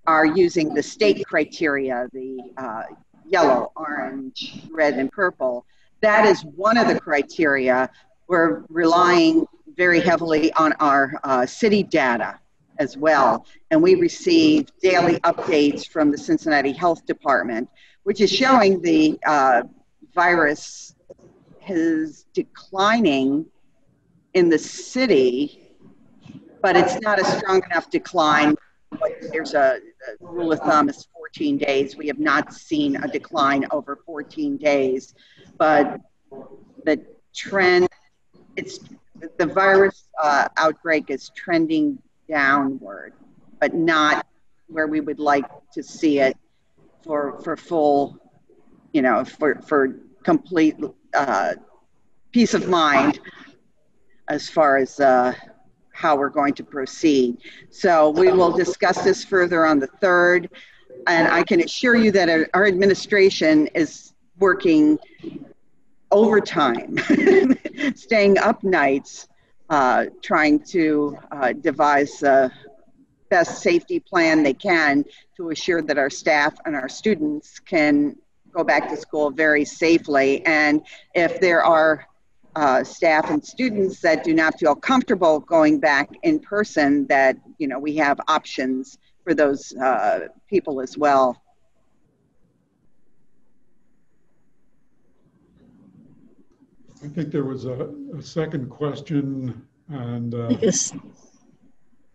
are using the state criteria, the yellow, orange, red, and purple. That is one of the criteria. We're relying very heavily on our city data as well. And we receive daily updates from the Cincinnati Health Department, which is showing the virus is declining in the city, but it's not a strong enough decline. There's a rule of thumb is 14 days. We have not seen a decline over 14 days, but the trend, the virus outbreak is trending downward, but not where we would like to see it for full, you know, for complete peace of mind as far as how we're going to proceed. So we will discuss this further on the 3rd, and I can assure you that our administration is working overtime, staying up nights, trying to devise the best safety plan they can to assure that our staff and our students can go back to school very safely. And if there are staff and students that do not feel comfortable going back in person, that, you know, we have options for those people as well. I think there was a second question, and yes.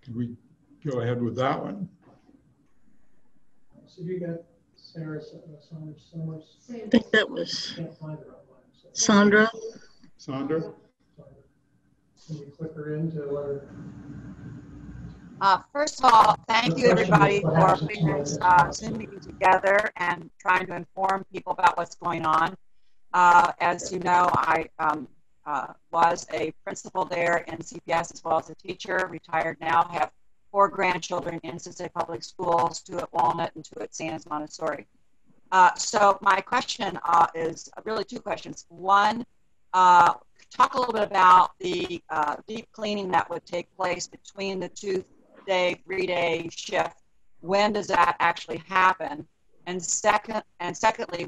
Can we go ahead with that one? So you got Sarah Summers. I think that was Sandra. Sandra? Can you click her into her? First of all, thank you everybody for putting this Zoom meeting together and trying to inform people about what's going on. As you know, I was a principal there in CPS as well as a teacher, retired now, have 4 grandchildren in Cincinnati Public Schools, 2 at Walnut and 2 at Sands Montessori. So my question is really 2 questions. One, talk a little bit about the deep cleaning that would take place between the 2-day, 3-day shift. When does that actually happen? And secondly,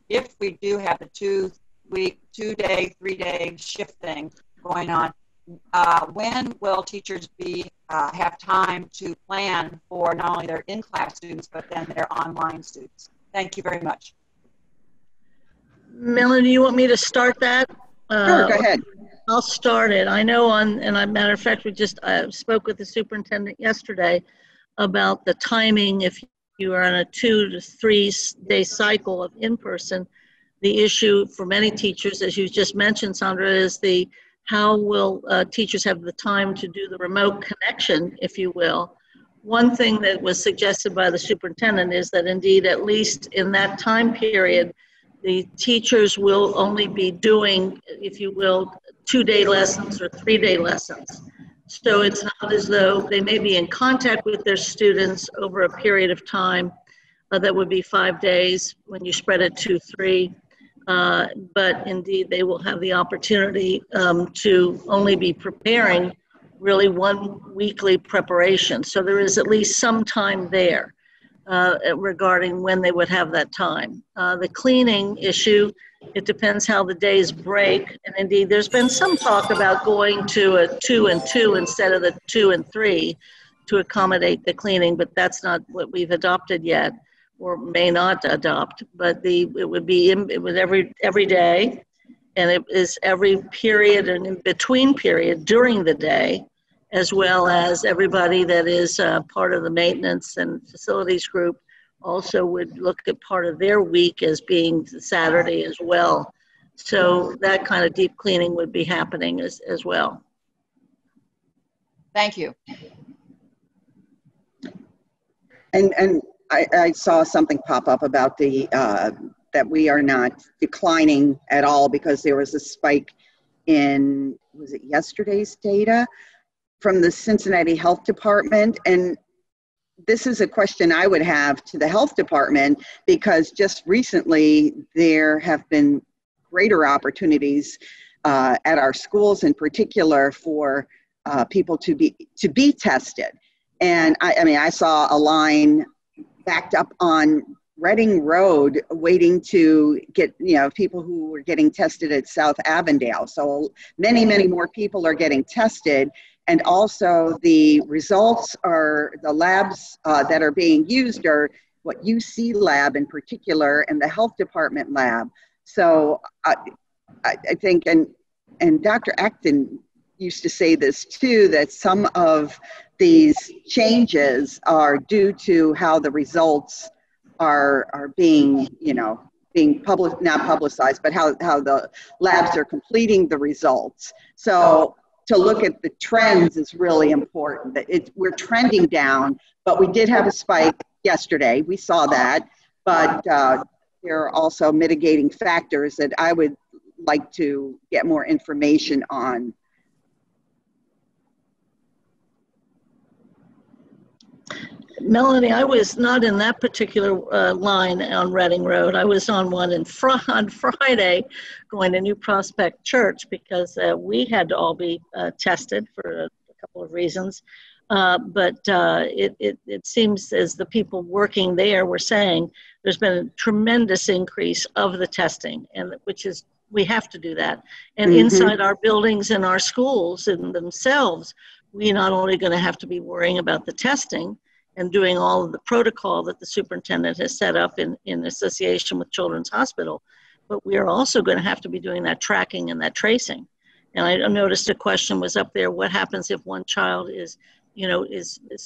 if we do have the 2-day, 3-day shift thing going on, when will teachers have time to plan for not only their in-class students, but then their online students? Thank you very much. Melanie, you want me to start that? Sure, go ahead. I'll start it. I know and a matter of fact, we just spoke with the superintendent yesterday about the timing. If you are on a 2 to 3 day cycle of in-person, the issue for many teachers, as you just mentioned, Sandra, is how will teachers have the time to do the remote connection, if you will. One thing that was suggested by the superintendent is that indeed, at least in that time period, the teachers will only be doing, if you will, 2-day lessons or 3-day lessons. So it's not as though they may be in contact with their students over a period of time that would be 5 days when you spread it 2-3. But indeed, they will have the opportunity to only be preparing really 1 weekly preparation. So there is at least some time there regarding when they would have that time. The cleaning issue, it depends how the days break. And indeed, there's been some talk about going to a 2 and 2 instead of the 2 and 3 to accommodate the cleaning, but that's not what we've adopted yet, or may not adopt. But it would be every day, and it is every period and in between period during the day, as well as everybody that is part of the maintenance and facilities group also would look at part of their week as being Saturday as well. So that kind of deep cleaning would be happening as well. Thank you. And I saw something pop up about that we are not declining at all because there was a spike in, was it yesterday's data from the Cincinnati Health Department? And this is a question I would have to the health department, because just recently there have been greater opportunities at our schools in particular for people to be tested. And I mean, I saw a line backed up on Reading Road waiting to get, people who were getting tested at South Avondale. So many, many more people are getting tested. And also the results are, the labs that are being used are what UC lab in particular and the health department lab. So I think, and Dr. Acton used to say this too, that some of these changes are due to how the results are being, being not publicized, but how the labs are completing the results. So to look at the trends is really important. We're trending down, but we did have a spike yesterday. We saw that, but there are also mitigating factors that I would like to get more information on. Melanie, I was not in that particular line on Reading Road. I was on one on Friday going to New Prospect Church because we had to all be tested for a couple of reasons. But it seems as the people working there were saying there's been a tremendous increase of the testing, and which is, we have to do that. And inside our buildings and our schools in themselves, we're not only going to have to be worrying about the testing and doing all of the protocol that the superintendent has set up in association with Children's Hospital, but we are also going to have to be doing that tracking and that tracing. And I noticed a question was up there, what happens if one child is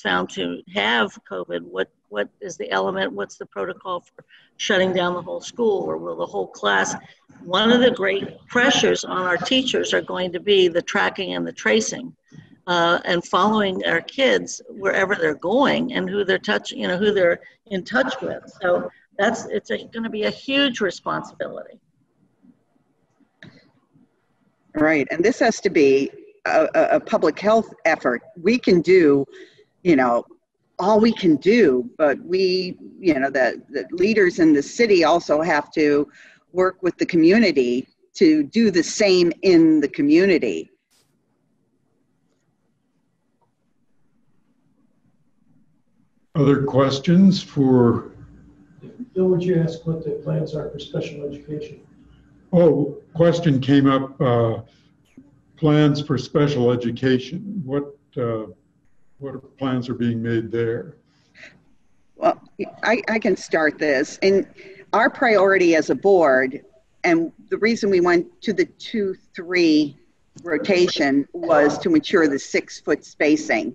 found to have COVID? What is the element? What's the protocol for shutting down the whole school, or will the whole class? One of the great pressures on our teachers are going to be the tracking and the tracing. And following our kids wherever they're going and who they're who they're in touch with. So it's going to be a huge responsibility. Right, and this has to be a public health effort. We can do, all we can do, but we, the leaders in the city also have to work with the community to do the same in the community. Other questions for? Bill, would you ask what the plans are for special education? Oh, question came up, plans for special education. What plans are being made there? Well, I can start this. And our priority as a board, and the reason we went to the 2-3 rotation was to ensure the 6-foot spacing.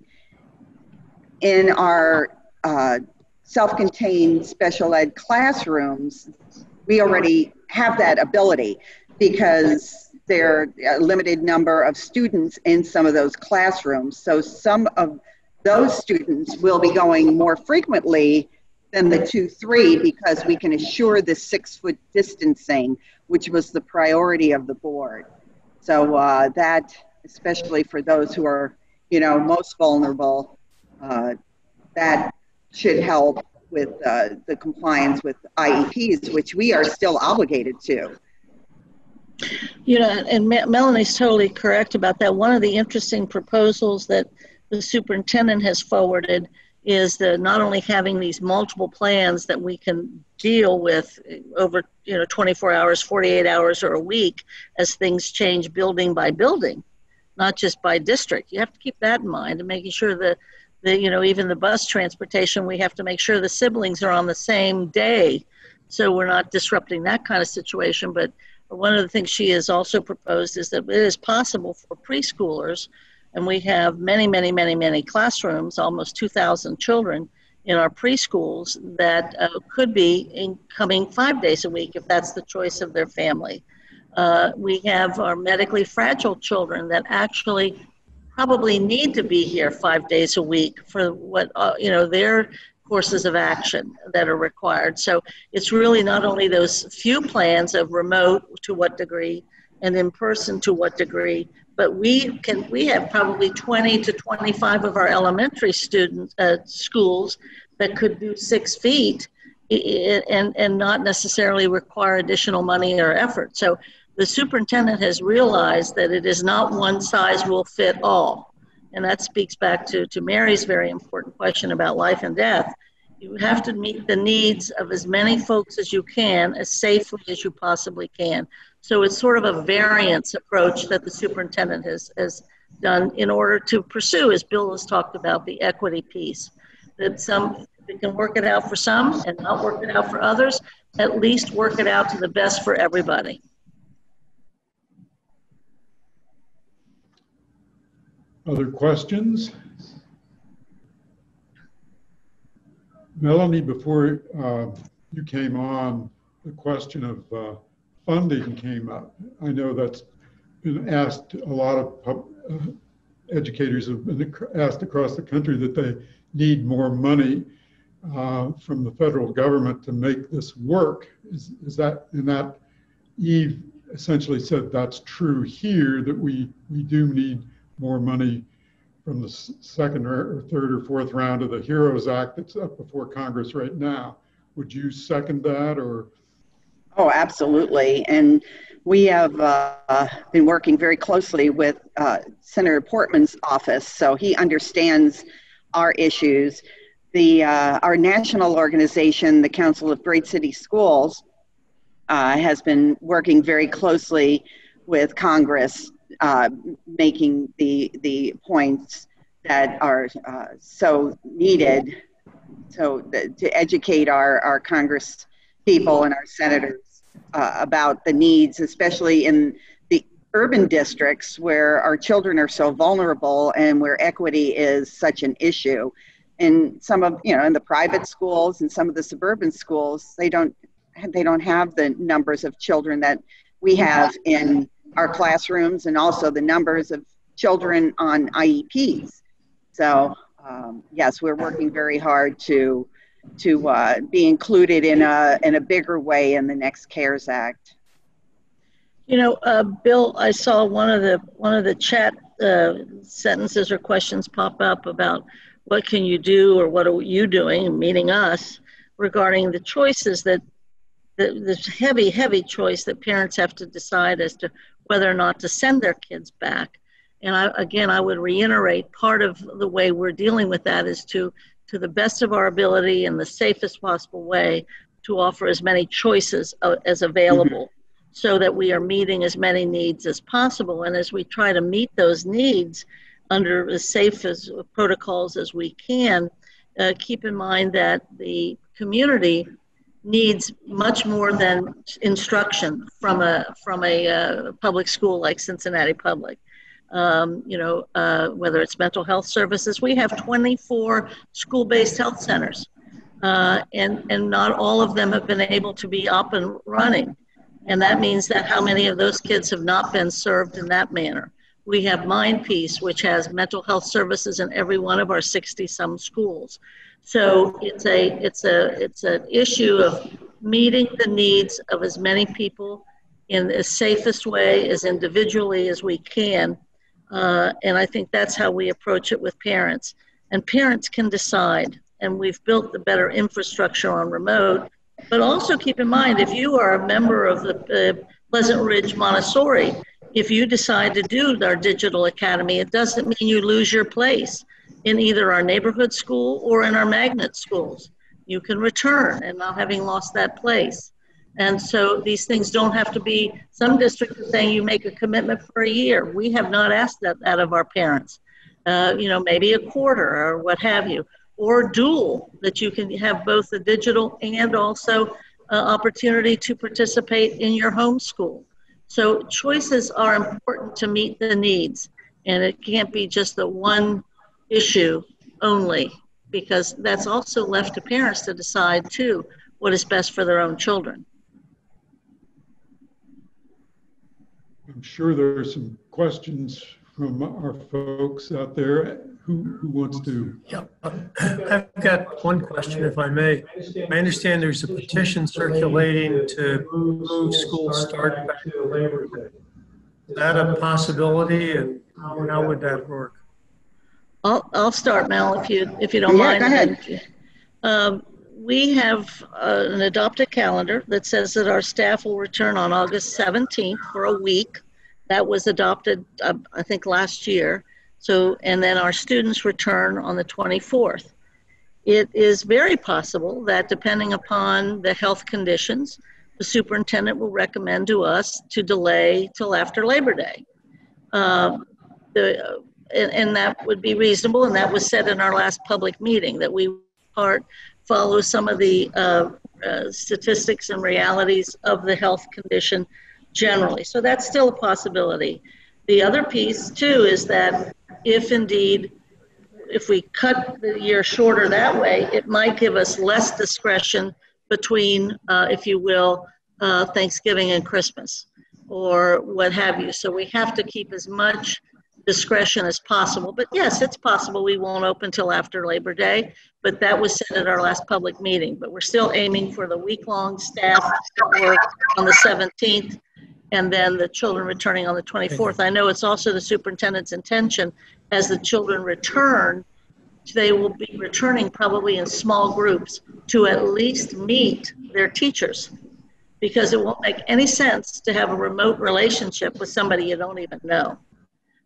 In our self-contained special ed classrooms, we already have that ability because there are a limited number of students in some of those classrooms. So some of those students will be going more frequently than the 2-3 because we can assure the 6-foot distancing, which was the priority of the board. So that, especially for those who are, most vulnerable, that should help with the compliance with IEPs, which we are still obligated to. And Melanie's totally correct about that. One of the interesting proposals that the superintendent has forwarded is not only having these multiple plans that we can deal with over 24 hours, 48 hours, or a week as things change building by building, not just by district. You have to keep that in mind and making sure that even the bus transportation, we have to make sure the siblings are on the same day so we're not disrupting that kind of situation. But one of the things she has also proposed is that it is possible for preschoolers, and we have many, many, many, many classrooms, almost 2,000 children in our preschools that could be coming 5 days a week if that's the choice of their family. We have our medically fragile children that actually probably need to be here 5 days a week for what, their courses of action that are required. So it's really not only those few plans of remote to what degree and in person to what degree, but we have probably 20 to 25 of our elementary schools that could do 6 feet and not necessarily require additional money or effort. So the superintendent has realized that it is not one size will fit all. And that speaks back to Mary's very important question about life and death, You have to meet the needs of as many folks as you can, as safely as you possibly can. So it's sort of a variance approach that the superintendent has done in order to pursue, as Bill has talked about, the equity piece. That some, we can work it out for some and not work it out for others, at least work it out to the best for everybody. Other questions? Melanie, before you came on, the question of funding came up. I know that's been asked, a lot of educators have been asked across the country that they need more money from the federal government to make this work. Is that, and that Eve essentially said that's true here, that we do need more money from the second or third or fourth round of the HEROES Act that's up before Congress right now. Would you second that, or? Oh, absolutely. And we have been working very closely with Senator Portman's office, so he understands our issues. Our national organization, the Council of Great City Schools, has been working very closely with Congress, making the points that are so needed, so to educate our Congress people and our senators about the needs, especially in the urban districts where our children are so vulnerable and where equity is such an issue. In some of, in the private schools and some of the suburban schools, they don't have the numbers of children that we have in our classrooms, and also the numbers of children on IEPs. So yes, we're working very hard to be included in a bigger way in the next CARES Act. Bill, I saw one of the chat sentences or questions pop up about what can you do, or what are you doing, meaning us, regarding the choices that this heavy choice that parents have to decide as to whether or not to send their kids back. And I would reiterate, part of the way we're dealing with that is to the best of our ability in the safest possible way to offer as many choices as available, so that we are meeting as many needs as possible. And as we try to meet those needs under as safe as protocols as we can, keep in mind that the community needs much more than instruction from a public school like Cincinnati Public. Whether it's mental health services, we have 24 school-based health centers, and not all of them have been able to be up and running. And that means that how many of those kids have not been served in that manner? We have MindPeace, which has mental health services in every one of our 60-some schools. So it's an issue of meeting the needs of as many people in the safest way, as individually as we can. And I think that's how we approach it with parents. And parents can decide, and we've built the better infrastructure on remote. But also keep in mind, if you are a member of the Pleasant Ridge Montessori, if you decide to do our digital academy, it doesn't mean you lose your place in either our neighborhood school or in our magnet schools. You can return and not having lost that place. And so these things don't have to be, some districts are saying you make a commitment for a year. We have not asked that out of our parents. Maybe a quarter or what have you, or dual, that you can have both the digital and also opportunity to participate in your home school. So choices are important to meet the needs, and it can't be just the one issue only, because that's also left to parents to decide too what is best for their own children. I'm sure there are some questions from our folks out there. Who wants to? Yeah, I've got one question, if I may. I understand there's a petition circulating to move school start back to Labor Day. Is that a possibility, and how would that work? I'll start, Mel, if you don't mind. Go ahead. We have an adopted calendar that says that our staff will return on August 17th for a week. That was adopted, I think, last year. So, and then our students return on the 24th. it is very possible that depending upon the health conditions, the superintendent will recommend to us to delay till after Labor Day. And that would be reasonable, and that was said in our last public meeting, that we follow some of the statistics and realities of the health condition generally. So that's still a possibility. The other piece too is that if we cut the year shorter that way, it might give us less discretion between, if you will, Thanksgiving and Christmas or what have you. So we have to keep as much discretion as possible. But yes, it's possible we won't open till after Labor Day, but that was said at our last public meeting. But we're still aiming for the week-long staff work on the 17th and then the children returning on the 24th. I know it's also the superintendent's intention as the children return, they will be returning probably in small groups to at least meet their teachers, because it won't make any sense to have a remote relationship with somebody you don't even know.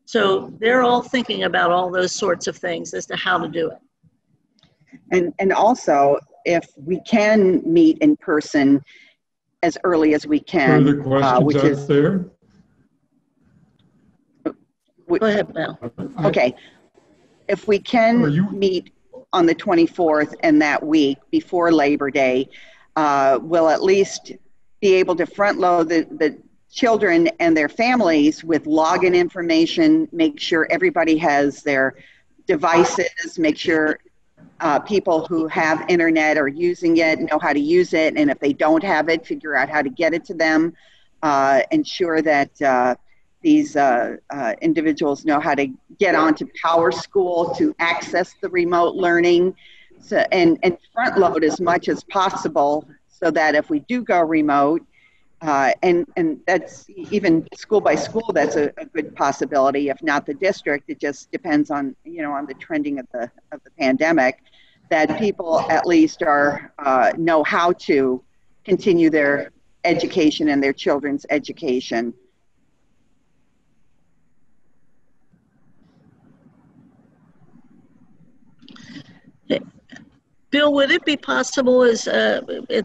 So they're all thinking about all those sorts of things as to how to do it. And also, if we can meet in person as early as we can, further questions which out is there? Go ahead, Mel. Okay. If we can meet on the 24th and that week before Labor Day, we'll at least be able to front load the children and their families with login information, make sure everybody has their devices, make sure people who have internet are using it, know how to use it, and if they don't have it, figure out how to get it to them, ensure that these individuals know how to get onto PowerSchool to access the remote learning, so, and front load as much as possible so that if we do go remote, and that's even school by school, that's a good possibility. If not the district, it just depends on, on the trending of the pandemic, that people at least know how to continue their education and their children's education. Bill, would it be possible at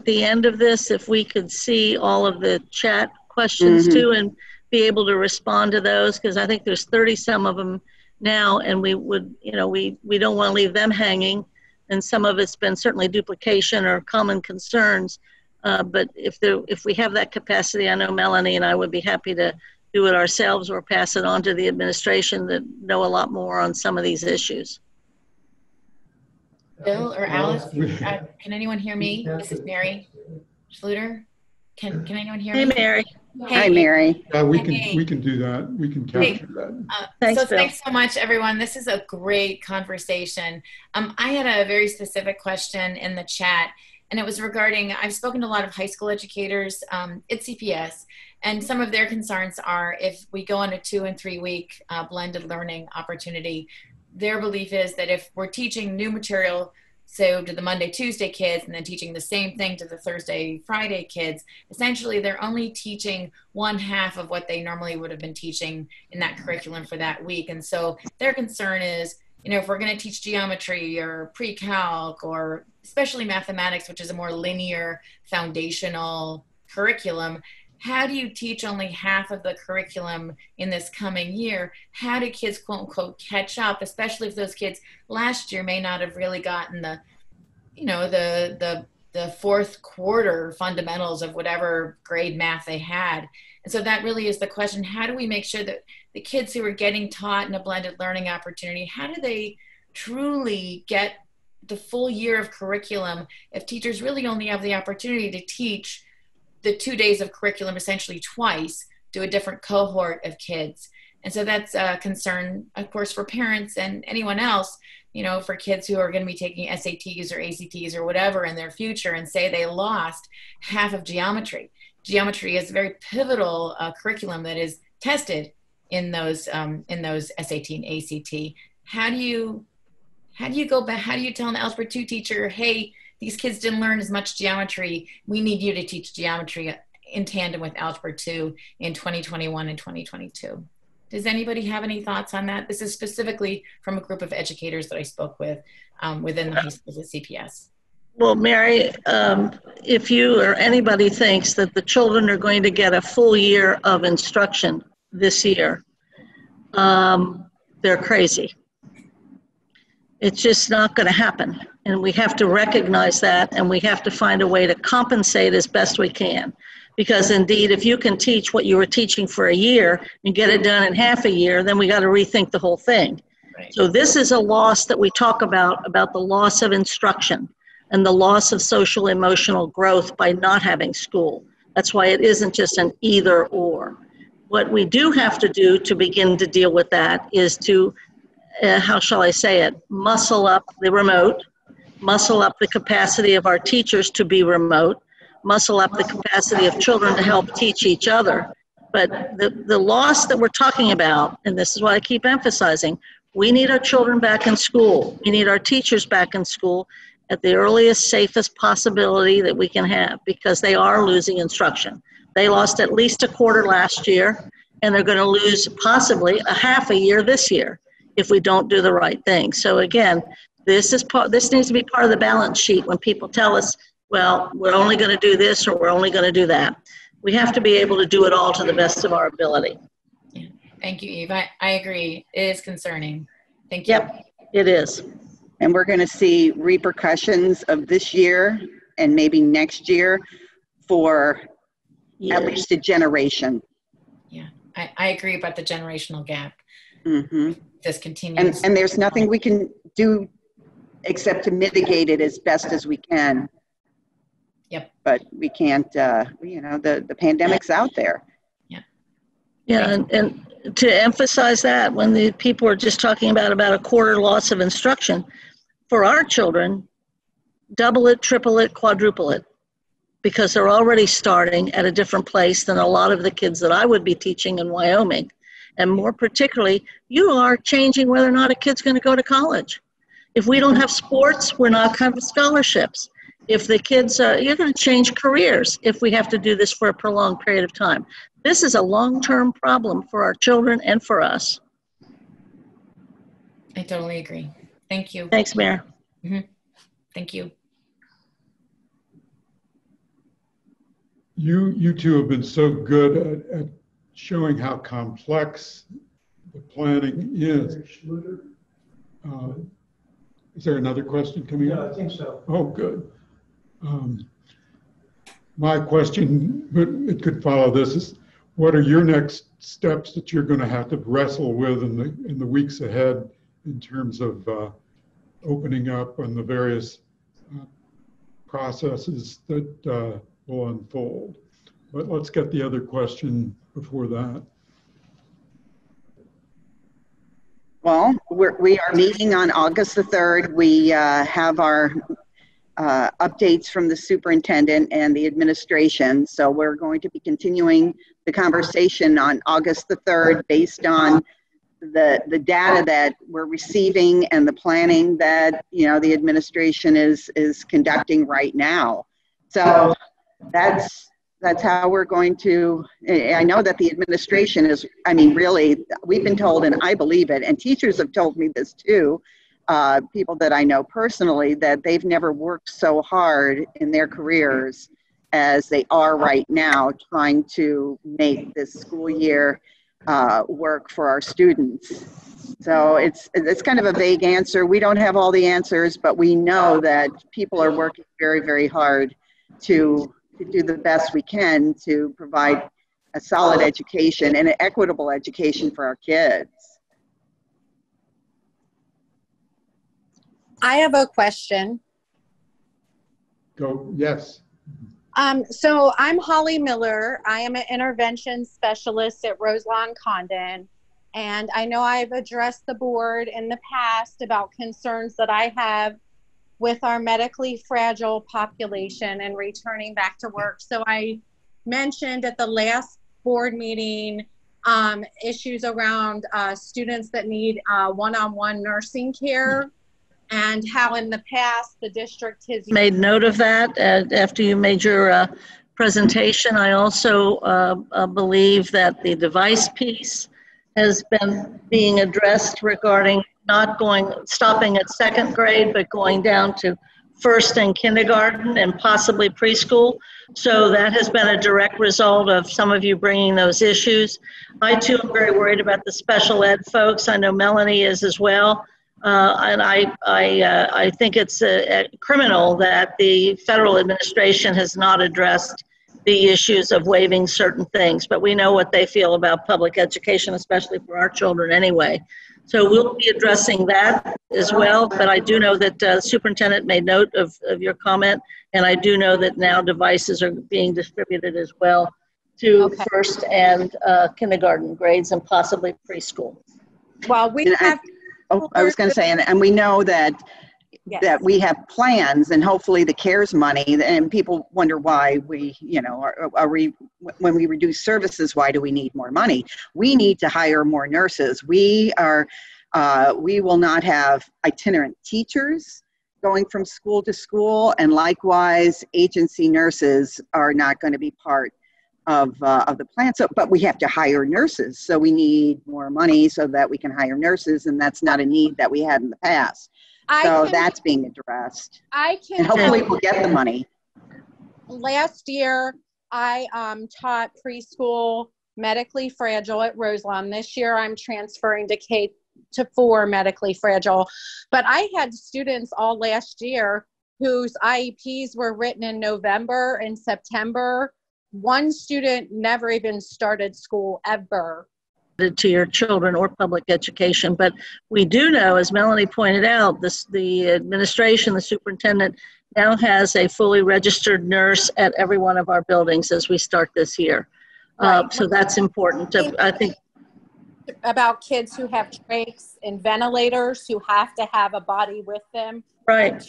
the end of this, if we could see all of the chat questions too and be able to respond to those? Because I think there's 30 some of them now, and we would, we don't want to leave them hanging. And some of it's been certainly duplication or common concerns. But if we have that capacity, I know Melanie and I would be happy to do it ourselves or pass it on to the administration that know a lot more on some of these issues. Bill or Alice, can anyone hear me? This is Mary Schluter. Can anyone hear me? Hey, Mary. Hey. Hi, Mary. We can do that. We can capture that. Thanks, Bill. Thanks so much, everyone. This is a great conversation. I had a very specific question in the chat, and it was regarding, I've spoken to a lot of high school educators at CPS, and some of their concerns are if we go on a 2 and 3 week blended learning opportunity, their belief is that if we're teaching new material, so to the Monday, Tuesday kids, and then teaching the same thing to the Thursday, Friday kids, essentially they're only teaching one half of what they normally would have been teaching in that curriculum for that week. And so their concern is, if we're going to teach geometry or pre-calc or especially mathematics, which is a more linear foundational curriculum, how do you teach only half of the curriculum in this coming year? How do kids, quote unquote, catch up, especially if those kids last year may not have really gotten the fourth quarter fundamentals of whatever grade math they had? And so that really is the question. How do we make sure that the kids who are getting taught in a blended learning opportunity, how do they truly get the full year of curriculum if teachers really only have the opportunity to teach the 2 days of curriculum essentially twice to a different cohort of kids? And so that's a concern, of course, for parents and anyone else, for kids who are going to be taking SATs or ACTs or whatever in their future, and say they lost half of geometry. Geometry is a very pivotal curriculum that is tested in those SAT and ACT. How do you go back? How do you tell an Algebra 2 teacher, hey, these kids didn't learn as much geometry. We need you to teach geometry in tandem with Algebra 2 in 2021 and 2022. Does anybody have any thoughts on that? This is specifically from a group of educators that I spoke with within the high schools at CPS. Well, Mary, if you or anybody thinks that the children are going to get a full year of instruction this year, they're crazy. It's just not going to happen. And we have to recognize that, and we have to find a way to compensate as best we can. Because indeed, if you can teach what you were teaching for a year and get it done in half a year, then we got to rethink the whole thing. Right. So this is a loss that we talk about the loss of instruction and the loss of social emotional growth by not having school. That's why it isn't just an either or. What we do have to do to begin to deal with that is to, how shall I say it, muscle up the remote, muscle up the capacity of our teachers to be remote, muscle up the capacity of children to help teach each other. But the loss that we're talking about, and this is what I keep emphasizing, we need our children back in school. We need our teachers back in school at the earliest, safest possibility that we can have, because they are losing instruction. They lost at least a quarter last year, and they're going to lose possibly a half a year this year if we don't do the right thing. So again, this needs to be part of the balance sheet when people tell us, well, we're only going to do this or we're only going to do that. We have to be able to do it all to the best of our ability. Yeah. Thank you, Eve. I agree. It is concerning. Thank you. Yep, it is. And we're going to see repercussions of this year and maybe next year for at least a generation. Yeah, I agree about the generational gap. Mm-hmm. This continues. And there's nothing we can do except to mitigate it as best as we can. Yep. But we can't, the pandemic's out there. Yeah. Yeah, and to emphasize that, when the people are just talking about a quarter loss of instruction, for our children, double it, triple it, quadruple it, because they're already starting at a different place than a lot of the kids that I would be teaching in Wyoming. And more particularly, you are changing whether or not a kid's going to go to college. If we don't have sports, we're not going to have scholarships. If the kids you're going to change careers if we have to do this for a prolonged period of time. This is a long-term problem for our children and for us. I totally agree. Thank you. Thanks, Mayor. Mm-hmm. Thank you. You two have been so good at showing how complex the planning is. Is there another question coming up? Yeah, I think so. Oh, good. My question, but it could follow this, is what are your next steps that you're going to have to wrestle with in the weeks ahead in terms of opening up on the various processes that will unfold? But let's get the other question before that. Well, we are meeting on August the 3rd. We have our updates from the superintendent and the administration. So we're going to be continuing the conversation on August the 3rd based on the data that we're receiving and the planning that, the administration is conducting right now. So that's how we're going to, I know that the administration is, really, we've been told, and I believe it, and teachers have told me this too, people that I know personally, that they've never worked so hard in their careers as they are right now, trying to make this school year work for our students. So it's kind of a vague answer. We don't have all the answers, but we know that people are working very, very hard to do the best we can to provide a solid education and an equitable education for our kids. I have a question. Go, yes. So I'm Holly Miller. I am an intervention specialist at Roselawn Condon. And I know I've addressed the board in the past about concerns that I have with our medically fragile population and returning back to work. So I mentioned at the last board meeting issues around students that need one-on-one nursing care, and how in the past the district has Made note of that after you made your presentation. I also believe that the device piece has been being addressed regarding not stopping at second grade, but going down to first and kindergarten and possibly preschool. So that has been a direct result of some of you bringing those issues. I too am very worried about the special ed folks. I know Melanie is as well. And I think it's criminal that the federal administration has not addressed the issues of waiving certain things, but we know what they feel about public education, especially for our children anyway. So we'll be addressing that as well, but I do know that the superintendent made note of your comment, and I do know that now devices are being distributed as well to first and kindergarten grades and possibly preschool. Well, we have... I was going to say, and we know that that we have plans, and hopefully the CARES money, and people wonder why we, when we reduce services, why do we need more money? We need to hire more nurses. We will not have itinerant teachers going from school to school, and likewise, agency nurses are not going to be part of the plan. So, but we have to hire nurses, so we need more money so that we can hire nurses, and that's not a need that we had in the past. So that's being addressed. And hopefully we'll get the money. Last year, I taught preschool medically fragile at Roselawn. This year, I'm transferring to K-4 medically fragile. But I had students all last year whose IEPs were written in November and September. One student never even started school ever. To your children or public education. But we do know, as Melanie pointed out, the administration, the superintendent now has a fully registered nurse at every one of our buildings as we start this year. Right. So that's important. I think about kids who have trachs and ventilators who have to have a body with them. Right.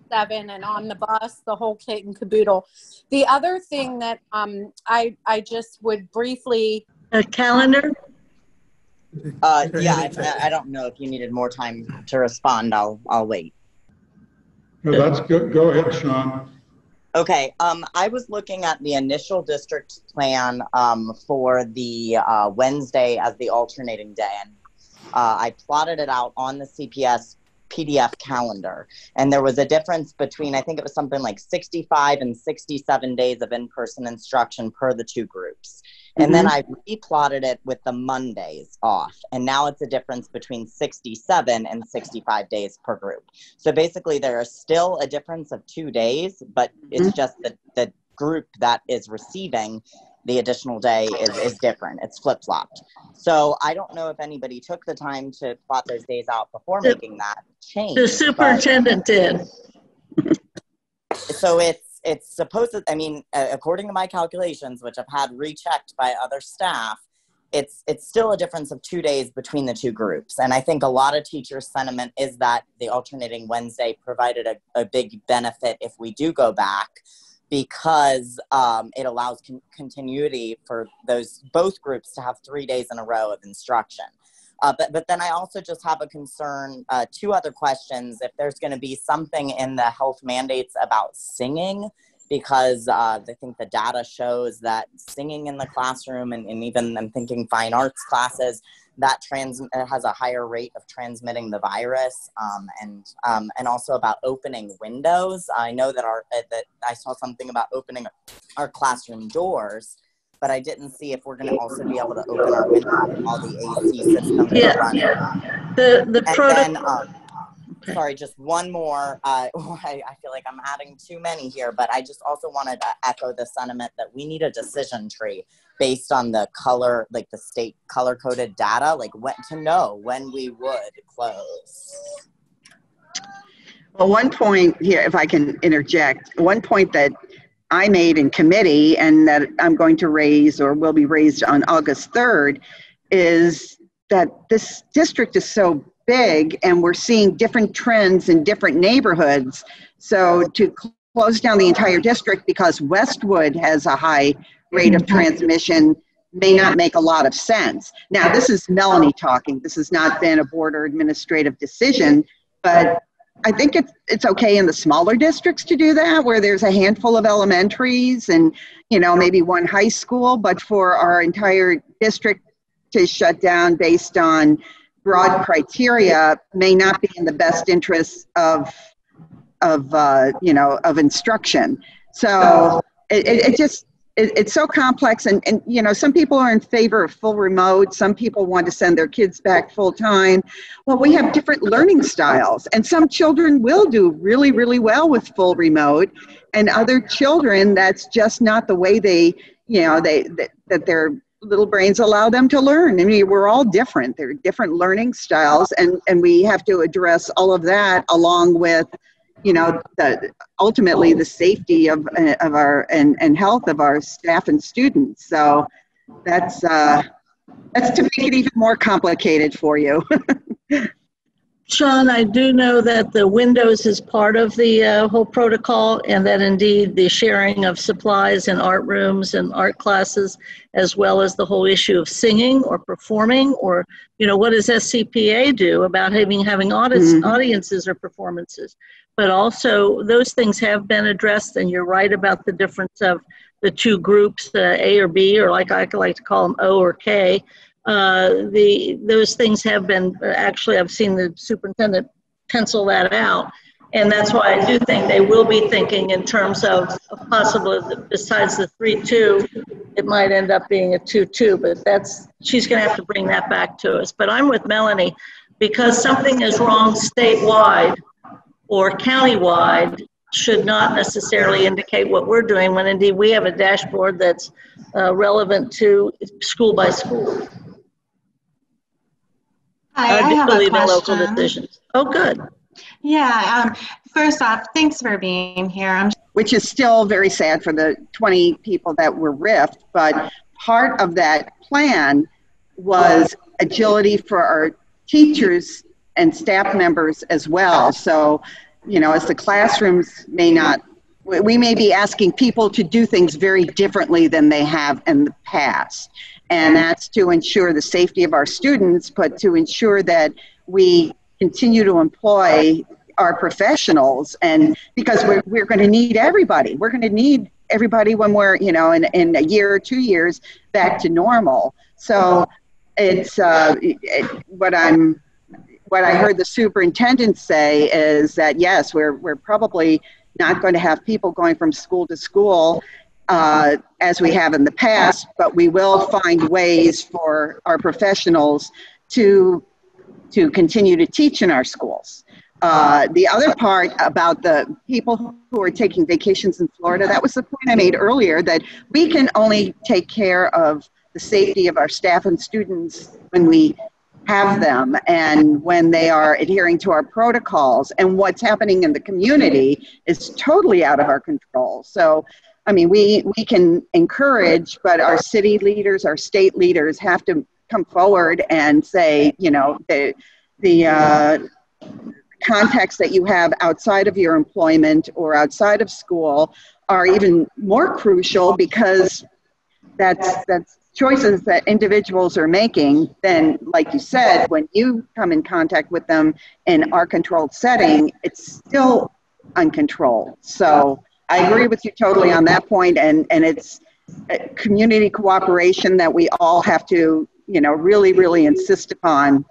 7 and on the bus, the whole kit and caboodle. The other thing that I just would briefly... A calendar? Yeah, I don't know if you needed more time to respond. I'll wait. No, that's good. Go ahead, Sean. Okay. I was looking at the initial district plan for the Wednesday as the alternating day, and I plotted it out on the CPS PDF calendar, and there was a difference between, I think it was something like 65 and 67 days of in-person instruction per the two groups. And then I replotted it with the Mondays off. And now it's a difference between 67 and 65 days per group. So basically there is still a difference of 2 days, but it's just that the group that is receiving the additional day is different. It's flip-flopped. So I don't know if anybody took the time to plot those days out before making that change. The superintendent did. So it's supposed to, I mean, according to my calculations, which I've had rechecked by other staff, it's still a difference of 2 days between the two groups. And I think a lot of teachers' sentiment is that the alternating Wednesday provided a big benefit if we do go back, because it allows continuity for both groups to have 3 days in a row of instruction. But then I also just have a concern, 2 other questions, if there's going to be something in the health mandates about singing, because I think the data shows that singing in the classroom and even I'm thinking fine arts classes, that has a higher rate of transmitting the virus, and also about opening windows. I know that that I saw something about opening our classroom doors, but I didn't see if we're going to also be able to open our windows and all the AC systems are running. Sorry, just one more. I feel like I'm adding too many here, but I just also wanted to echo the sentiment that we need a decision tree based on the color, like the state color-coded data, like to know when we would close. Well, one point here, if I can interject, one point that I made in committee and that I'm going to raise or will be raised on August 3rd is that this district is so big and we're seeing different trends in different neighborhoods. So to close down the entire district because Westwood has a high rate of transmission may not make a lot of sense. Now, this is Melanie talking. This has not been a board or administrative decision, but I think it's okay in the smaller districts to do that, where there's a handful of elementaries and, maybe one high school, but for our entire district, to shut down based on broad criteria may not be in the best interest of instruction. So it's so complex, and some people are in favor of full remote. Some people want to send their kids back full time. Well, we have different learning styles, and some children will do really, really well with full remote, and other children, that's just not the way that their little brains allow them to learn. I mean, we're all different. There are different learning styles, and we have to address all of that along with ultimately the safety of our and health of our staff and students. So that's to make it even more complicated for you. Sean, I do know that the windows is part of the whole protocol, and that indeed the sharing of supplies in art rooms and art classes, as well as the whole issue of singing or performing, or what does SCPA do about having audiences or performances? But also those things have been addressed, and you're right about the difference of the two groups, A or B, or like I like to call them O or K. Those things have been, actually I've seen the superintendent pencil that out, and that's why I do think they will be thinking in terms of possibly, besides the 3-2, it might end up being a 2-2, but she's going to have to bring that back to us. But I'm with Melanie, because something is wrong statewide or countywide should not necessarily indicate what we're doing, when indeed we have a dashboard that's relevant to school by school. Hi, I have a question. Local decisions. Oh, good. Yeah. First off, thanks for being here. Which is still very sad for the 20 people that were RIF'd, but part of that plan was agility for our teachers and staff members as well. So, as the classrooms we may be asking people to do things very differently than they have in the past. And that's to ensure the safety of our students, but to ensure that we continue to employ our professionals, and because we're going to need everybody. We're going to need everybody when we're, in a year or 2 years back to normal. So it's what I heard the superintendent say is that, yes, we're probably not going to have people going from school to school as we have in the past, but we will find ways for our professionals to continue to teach in our schools. The other part about the people who are taking vacations in Florida, that was the point I made earlier, that we can only take care of the safety of our staff and students when we have them and when they are adhering to our protocols, and what's happening in the community is totally out of our control. So, I mean, we can encourage, but our city leaders, our state leaders have to come forward and say, the contacts that you have outside of your employment or outside of school are even more crucial, because that's choices that individuals are making. Then, like you said, when you come in contact with them in our controlled setting, it's still uncontrolled. So I agree with you totally on that point, and it's community cooperation that we all have to, really, really insist upon.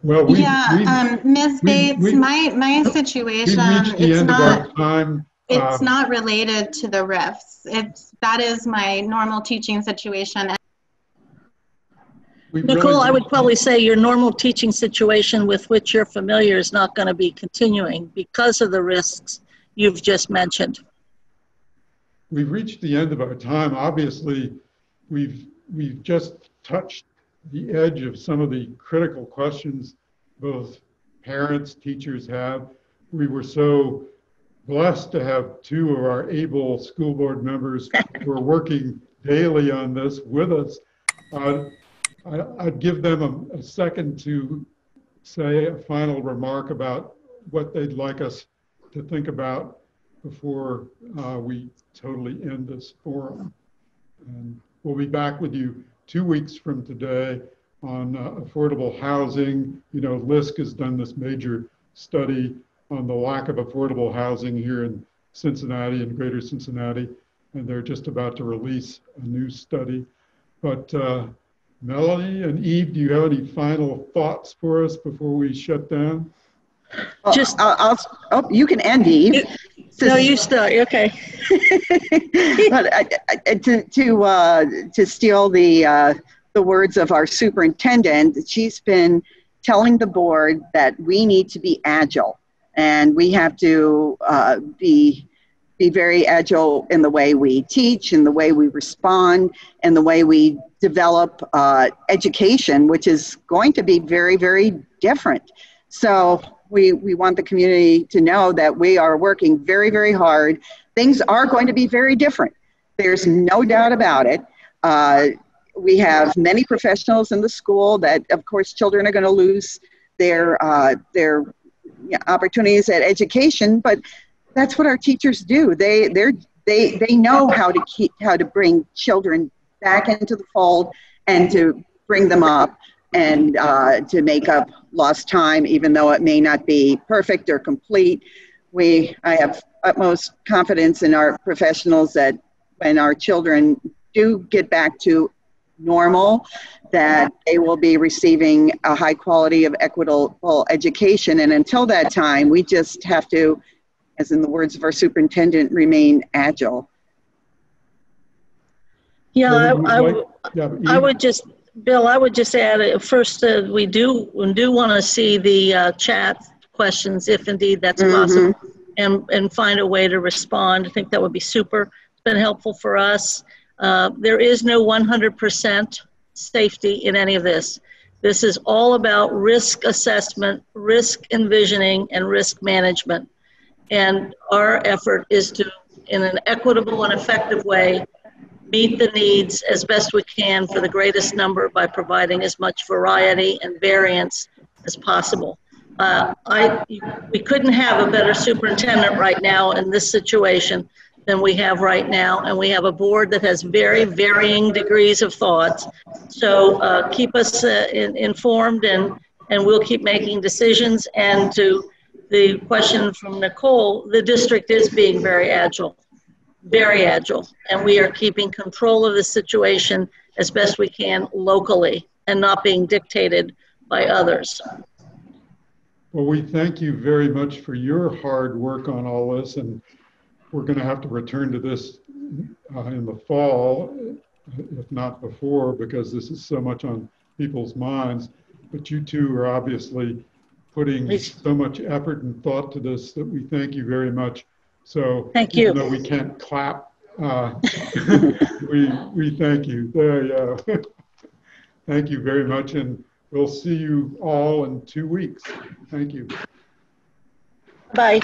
Well, Ms. Bates, my situation, it's not related to the RIFs. That is my normal teaching situation. Nicole, I would probably say your normal teaching situation with which you're familiar is not going to be continuing because of the risks you've just mentioned. We've reached the end of our time. Obviously, we've just touched the edge of some of the critical questions both parents, teachers have. We were so blessed to have two of our able school board members who are working daily on this with us. I'd give them a second to say a final remark about what they'd like us to think about before we totally end this forum. And we'll be back with you 2 weeks from today on affordable housing. LISC has done this major study on the lack of affordable housing here in Cincinnati and greater Cincinnati, and they're just about to release a new study. But Melanie and Eve, do you have any final thoughts for us before we shut down? Well, Just- oh, you can end, Eve. No, you start. Okay. But to steal the words of our superintendent, she's been telling the board that we need to be agile, and we have to be very agile in the way we teach, in the way we respond, and the way we develop education, which is going to be very, very different. So we want the community to know that we are working very, very hard. Things are going to be very different. There's no doubt about it. We have many professionals in the school that, of course, children are going to lose their opportunities at education, but that's what our teachers do. They know how to bring children back into the fold and to bring them up and to make up lost time, even though it may not be perfect or complete. I have utmost confidence in our professionals that when our children do get back to normal, that they will be receiving a high quality of equitable education. And until that time, we just have to, as in the words of our superintendent, remain agile. Yeah, I would just, Bill, I would just add, first, we do want to see the chat questions, if indeed that's possible, and find a way to respond. I think that would be super. It's been helpful for us. There is no 100% safety in any of this. This is all about risk assessment, risk envisioning, and risk management. And our effort is to, in an equitable and effective way, meet the needs as best we can for the greatest number by providing as much variety and variance as possible. We couldn't have a better superintendent right now in this situation than we have right now, and we have a board that has very varying degrees of thoughts. So keep us informed, and we'll keep making decisions. And to the question from Nicole, the district is being very agile, and we are keeping control of the situation as best we can locally and not being dictated by others. Well, we thank you very much for your hard work on all this, and we're going to have to return to this in the fall, if not before, because this is so much on people's minds. But you two are obviously putting so much effort and thought to this that we thank you very much. So thank you. Even though we can't clap, we thank you. There you go. Thank you very much, and we'll see you all in 2 weeks. Thank you. Bye.